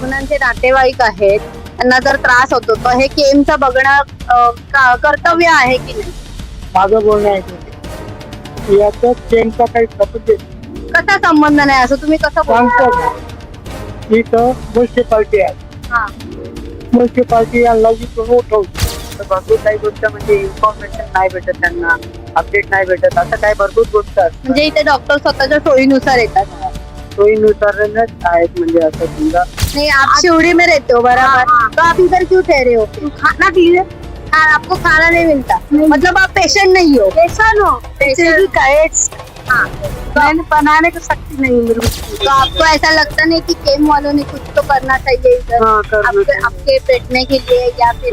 रुग्णांचे नातेवाईक आहेत त्यांना जर त्रास होतो तर हे केमचं बघणं कर्तव्य आहे की नाही? माझं बोलणं आहे की याचा केमचा काही संबंध कसा संबंध नाही असं तुम्ही कसं सांगतो बोलता? का? इथं म्युन्सिपाल्टी आहे. हा. म्युन्सिपाल्टी यांना जिथून उठवली तर भरपूर काही गोष्ट म्हणजे इन्फॉर्मेशन नाही भेटत त्यांना, अपडेट नाही भेटत, असं काही भरपूर गोष्ट असतात. म्हणजे इथे डॉक्टर स्वतःच्या सोयीनुसार येतात. सोयीनुसारच आहेत म्हणजे असं समजा. नहीं, आप शिवड़ी में रहते हो बराबर, तो आप इधर क्यों ठहरे हो? खाना कीजिए। आपको खाना नहीं मिलता, मतलब आप पेशेंट नहीं हो? पेशेंट हो, पेशेंट हाँ, मैंने बनाने की शक्ति नहीं मेरे को। तो आपको ऐसा लगता नहीं कि केम वालों ने कुछ तो करना चाहिए इधर? हाँ, करना चाहिए। आपके बैठने के लिए या फिर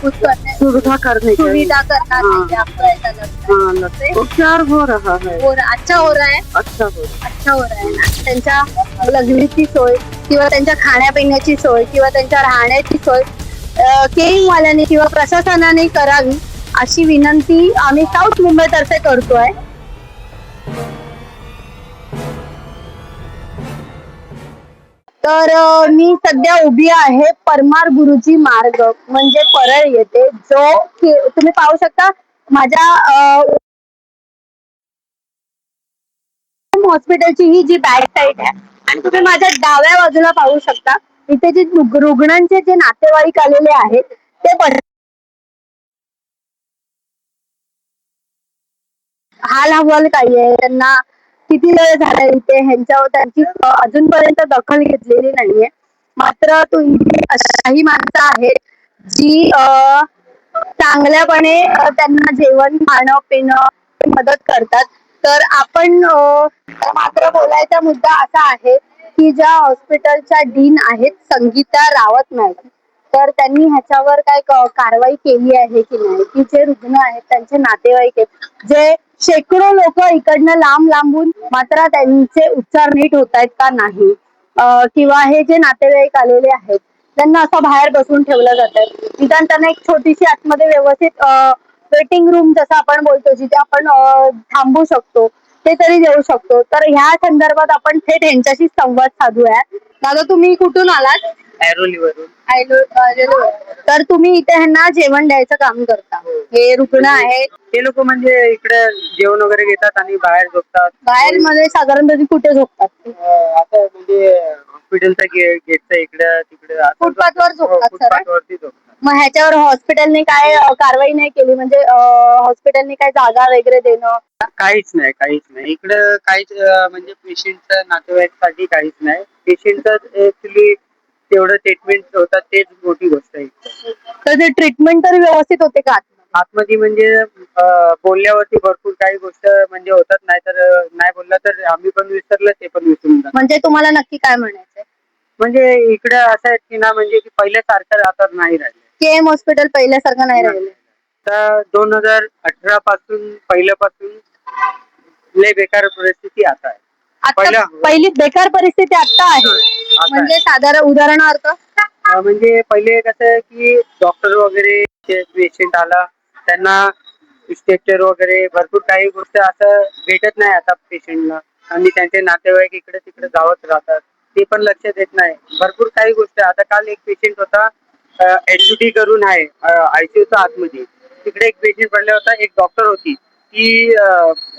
कुछ करने, सुविधा करने सुविधा करना चाहिए, आपको ऐसा लगता है? उपचार हो रहा है, अच्छा हो रहा है, अच्छा हो रहा है. अच्छा हो रहा है ना. त्यांच्या लग्नाची सोय किंवा त्यांच्या खाण्यापिण्याची सोय किंवा त्यांच्या राहण्याची सोय केईमवाल्याने किंवा प्रशासनाने करावी अशी विनंती आम्ही साऊथ मुंबईतर्फे करतोय. तर मी सध्या उभी आहे परमार गुरुजी मार्ग म्हणजे परळ येथे, जो तुम्ही पाहू शकता माझ्या हॉस्पिटलची ही जी बॅक साईड आहे आणि तुम्ही माझ्या डाव्या बाजूला पाहू शकता इथे जे रुग्णांचे जे नातेवाईक आलेले आहेत ते हाल हवाल काही आहे, त्यांना किती वेळ झाला इथे, ह्यांच्यावर त्यांची अजूनपर्यंत दखल घेतलेली नाहीये. मात्र तुम्ही अशाही माणसं आहेत जी चांगल्यापणे त्यांना जेवण खाणं पिणं मदत करतात. तर आपण मात्र बोलायचा मुद्दा असा आहे की ज्या हॉस्पिटलच्या डीन आहेत संगीता रावत मॅडम, तर त्यांनी ह्याच्यावर काय कारवाई केली आहे की नाही, की जे रुग्ण आहेत त्यांचे नातेवाईक आहेत जे शेकडो लोक इकडनं लांब लांबून मात्र त्यांचे उपचार नीट होत आहेत का नाही, किंवा हे जे नातेवाईक आलेले आहेत त्यांना असं बाहेर बसून ठेवलं जात आहे, निदान त्यांना एक छोटीशी आतमध्ये व्यवस्थित वेटिंग रूम जसं आपण बोलतो जिथे आपण थांबू शकतो ते तरी देऊ शकतो. तर ह्या संदर्भात आपण थेट ह्यांच्याशी संवाद साधूया. दादा तुम्ही कुठून आलात? ऐरोलीवरून. तर तुम्ही इथे ह्यांना जेवण द्यायचं काम करता, हे रुग्ण आहेत ते लोक म्हणजे इकडे जेवण वगैरे घेतात आणि बाहेर झोपतात. बाहेर मध्ये साधारणतः कुठे झोपतात? आता म्हणजे हॉस्पिटलचा गेटचा इकडे तिकडे फुटपाथवर झोपतात सर? फुटपाथवरती झोपतात. मग ह्याच्यावर हॉस्पिटलने काय कारवाई नाही केली, म्हणजे हॉस्पिटलने काय जागा वगैरे देणं? काहीच नाही इकडं काहीच म्हणजे पेशंटच्या नातेवाईकसाठी काहीच नाही. पेशंटचं ऍक्च्युली तेवढं ट्रीटमेंट होतात तेच मोठी गोष्ट आहे. तर ते ट्रीटमेंट तरी व्यवस्थित होते का आतमध्ये? म्हणजे बोलल्यावरती भरपूर काही गोष्ट म्हणजे होतात, नाही तर नाही बोलला तर आम्ही पण विसरलं ते पण विसरून जातो. म्हणजे तुम्हाला नक्की काय म्हणायचंय? म्हणजे इकडे असं आहे की ना, म्हणजे की पहिल्यासारखं आता नाही राहिलं. केएम हॉस्पिटल पहिल्यासारखं नाही राहिलं. तर 2018 पासून पहिल्यापासून लय बेकार परिस्थिती आता आहे. पहिली बेकार परिस्थिती आता आहे. म्हणजे साधारण उदाहरणार्थ म्हणजे पहिले कसं की डॉक्टर वगैरे पेशंट आला त्यांना स्ट्रेचर वगैरे भरपूर काही गोष्ट असं भेटत नाही आता पेशंटला, आणि त्यांचे नातेवाईक इकडे तिकडे धावत राहतात, ते पण लक्ष देत नाही. भरपूर काही गोष्ट आता काल एक पेशंट होता HUD करून आहे ICUच्या आतमध्ये, तिकडे एक पेशंट पडला होता, एक डॉक्टर होती ती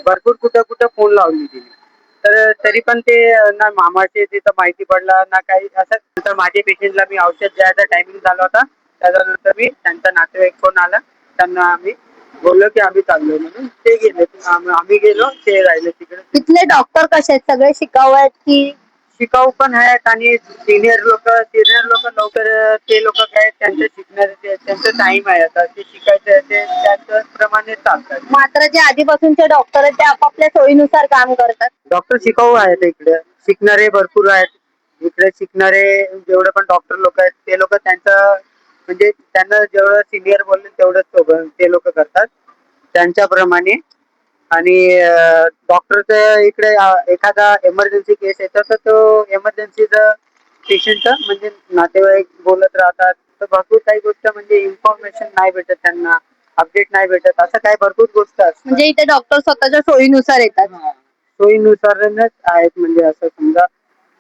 भरपूर कुठं फोन लावली तिने, तर तरी पण ते ना मामाचे तिथं माहिती पडला ना काही असं. तर माझ्या पेशंटला मी औषध द्यायचा टायमिंग झाला होता, त्याच्यानंतर मी त्यांचा नातेवाईक फोन आला, त्यांना आम्ही बोललो की आम्ही चाललो म्हणून ते गेले, आम्ही गेलो ते राहिले तिकडे. तिथले डॉक्टर कसे आहेत? सगळे शिकाऊ आहेत की? शिकाऊ पण आहेत आणि सिनियर लोक लवकर ते लोक काय त्यांचं शिकणार त्यांचं टाइम आहे, आता ते शिकायचं ते त्याप्रमाणे चालतात. मात्र जे आधीपासूनचे डॉक्टर आहेत ते आपापल्या सोयीनुसार काम करतात. डॉक्टर शिकाऊ आहेत, इकडे शिकणारे भरपूर आहेत. इकडे शिकणारे जेवढे पण डॉक्टर लोक आहेत ते लोक त्यांचं म्हणजे त्यांना जेवढं सिनियर बोलले तेवढंच ते लोक करतात त्यांच्याप्रमाणे. आणि डॉक्टरचं इकडे एखादा एमर्जन्सी केस येतो तर तो एमर्जन्सीचं पेशंटचं म्हणजे नातेवाईक बोलत राहतात, तर भरपूर काही गोष्ट म्हणजे इन्फॉर्मेशन नाही भेटत त्यांना, अपडेट नाही भेटत, असं काही भरपूर गोष्ट असतात. म्हणजे इथे डॉक्टर स्वतःच्या सोयीनुसार येतात. सोयीनुसारच आहेत म्हणजे असं समजा,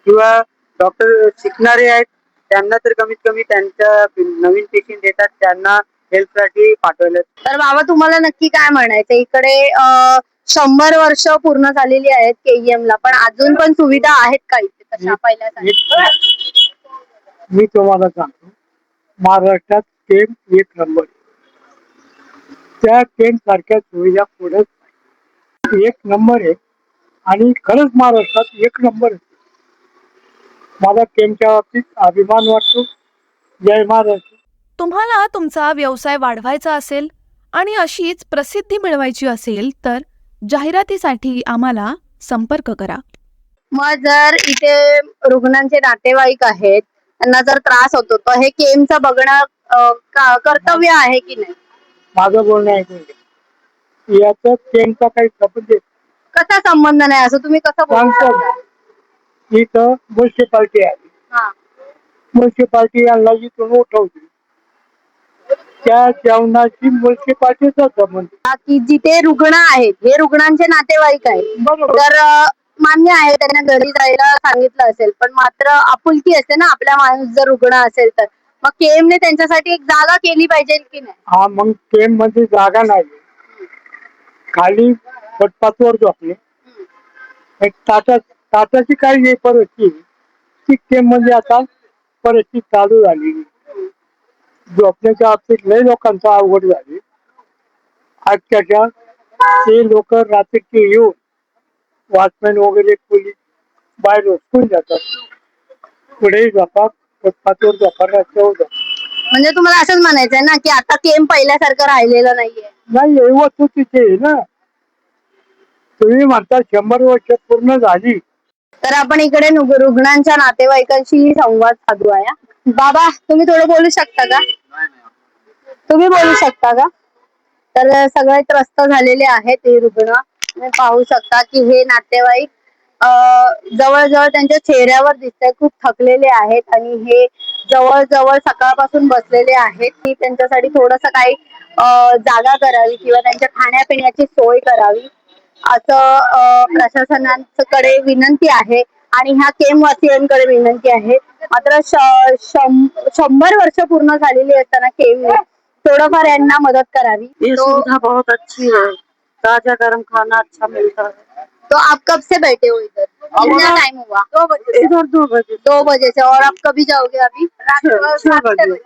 किंवा डॉक्टर शिकणारे आहेत त्यांना तर कमीत कमी त्यांच्या नवीन पेशंट येतात त्यांना हेल्पसाठी पाठवलं. तर बाबा तुम्हाला नक्की काय म्हणायचं इकडे 100 वर्ष पूर्ण झालेली आहेत KEM ला, पण अजून पण सुविधा आहेत का इथे तशा पहिल्यासारख्या? मी तुम्हाला सांगतो, महाराष्ट्रात केम एक नंबर, त्या केम सारख्या सुविधा पुढे एक नंबर आहे आणि खरंच महाराष्ट्रात एक नंबर आहे. मला केमच्या बाबतीत अभिमान वाटतो. जय महाराष्ट्र. तुम्हाला तुमचा व्यवसाय वाढवायचा असेल आणि अशीच प्रसिद्धी मिळवायची असेल तर जाहिरातीसाठी आम्हाला संपर्क करा. मग जर इथे रुग्णांचे नातेवाईक आहेत त्यांना जर त्रास होतो तर हे केमचं बघणं कर्तव्य आहे की नाही? माझं बोलणं ऐकून याचा केमचा काही संबंध कसा संबंध नाही असं तुम्ही कसं बोलू शकता? इथं म्युन्सिपाल्टी आहे. हा. म्युन्सिपाल्टी यांना इथून उठवली, त्या जेवणाची म्युन्सिपाल्टीचा संबंध. की जिथे रुग्ण आहेत हे रुग्णांचे नातेवाईक आहेत तर मान्य आहे त्यांना घरी जायला सांगितलं असेल, पण मात्र आपुलकी असते ना आपल्या माणूस जर रुग्ण असेल तर मग केमने त्यांच्यासाठी एक जागा केली पाहिजे की नाही? हा, मग केम मध्ये जागा नाही, खाली फुटपाथवर झोपले. ताटाची काही परिस्थिती ती केम मध्ये आता परिस्थिती चालू झाली. झोपण्याच्या बाबतीत लय लोकांचा अवघड झाली. अक्षरशः ते लोक रात्रीचे येऊन वॉचमॅन वगैरे पोलीस बाहेर उचकून जातात. पुढे झोपा, फुटपाथवर झोपा, रस्त्यावर झोपा. म्हणजे तुम्हाला असंच म्हणायचंय ना की आता केम पहिल्यासारखं राहिलेलं नाहीये? नाही, हे वस्तू तिथे आहे ना. तुम्ही म्हणता 100 वर्ष पूर्ण झाली. तर आपण इकडे रुग्णांच्या नातेवाईकांशी संवाद साधू आहे. बाबा तुम्ही थोडं बोलू शकता का? तुम्ही बोलू शकता का? तर सगळे त्रस्त झालेले आहेत हे रुग्ण. तुम्ही पाहू शकता की हे नातेवाईक जवळजवळ त्यांच्या चेहऱ्यावर दिसतंय खूप थकलेले आहेत आणि हे जवळजवळ सकाळपासून बसलेले आहेत की त्यांच्यासाठी थोडस काही जागा करावी किंवा त्यांच्या खाण्यापिण्याची सोय करावी असं प्रशासनाकडे विनंती आहे आणि ह्या केम वासियांकडे विनंती आहे. मात्र 100 वर्ष पूर्ण झालेली असताना केम थोडंफार यांना मदत करावी. ये सुविधा बहुत अच्छी है, ताजा गर्म खाना अच्छा मिलता है. तो आप कब से बैठे हो इधर? कितना टाइम हुआ? 2 बजे इधर 2 बजे 2 बजे से। और आप कभी जाओगे अभी? 6 बजे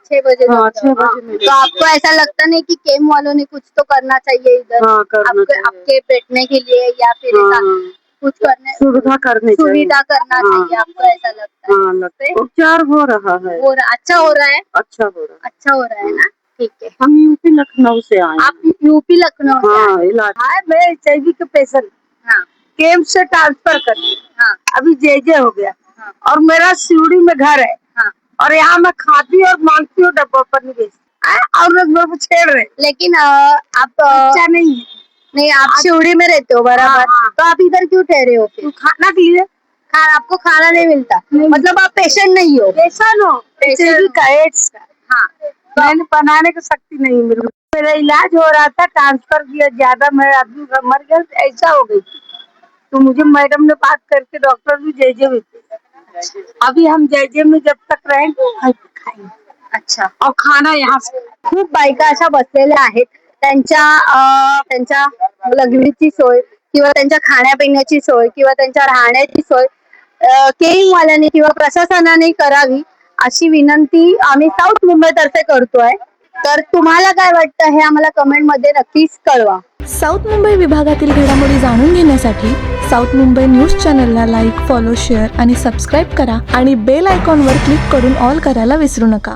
6 बजे। हाँ, 6 बजे हाँ। मिलेगा। तो आपको ऐसा लगता नहीं कि केम वालों ने कुछ तो करना चाहिए इधर? हाँ, करना चाहिए। आपके बैठने के लिए या फिर ऐसा कुछ करने सुविधा करनी चाहिए। सुविधा करना चाहिए, आपको ऐसा लगता है? हाँ, लगता है। उपचार हो रहा है, अच्छा हो रहा है? अच्छा हो रहा है। अच्छा हो रहा है ना? ठीक है। हम यूपी लखनऊ से आए हैं। आप यूपी लखनऊ से आए? हाँ, इलाज हाँ, मैं HIV के पेशेंट। हाँ। केम से ट्रांसफर कर दिया। हाँ। अभी जे हो गया। हाँ। और मेरा सिवड़ी में घर है। हाँ। और यहाँ मैं खाती और मांगती हूँ, डब्बा पर नहीं बेचती। और लोग मेरे को छेड़ रहे, लेकिन आप अच्छा नहीं है। नहीं, आप शिवड़ी में रहते हो बराबर। हाँ। तो आप इधर क्यों ठहरे हो फिर? तू खाना के लिए आपको खाना नहीं मिलता? मतलब आप पेशेंट नहीं हो? पेशेंट हो, HIV का, एड्स का। हाँ। मैंने बनाने की शक्ति नहीं मिली। मेरा इलाज हो रहा था, ट्रांसफर किया, ज्यादा मेरा आदमी मर गया, ऐसा हो गई थी। तो मुझे मैडम ने बात करके डॉक्टर भी जे में थे। अभी हम जे में जब तक रहेंगे खाएंगे। अच्छा। और खाना यहाँ से। खूप बायका अशा बसलेल्या आहेत, त्यांच्या लग्नाची सोय किंवा त्यांच्या खाण्यापिण्याची सोय किंवा त्यांच्या राहण्याची सोय केमवाल्याने किंवा प्रशासनाने करावी अशी विनंती आम्ही साऊथ मुंबईतर्फे करतोय. तर तुम्हाला काय वाटतं हे आम्हाला कमेंट मध्ये नक्कीच कळवा. साऊथ मुंबई विभागातील घडामोडी जाणून घेण्यासाठी साऊथ मुंबई न्यूज चॅनलला लाईक, फॉलो, शेअर आणि सबस्क्राईब करा आणि बेल आयकॉनवर क्लिक करून ऑल करायला विसरू नका.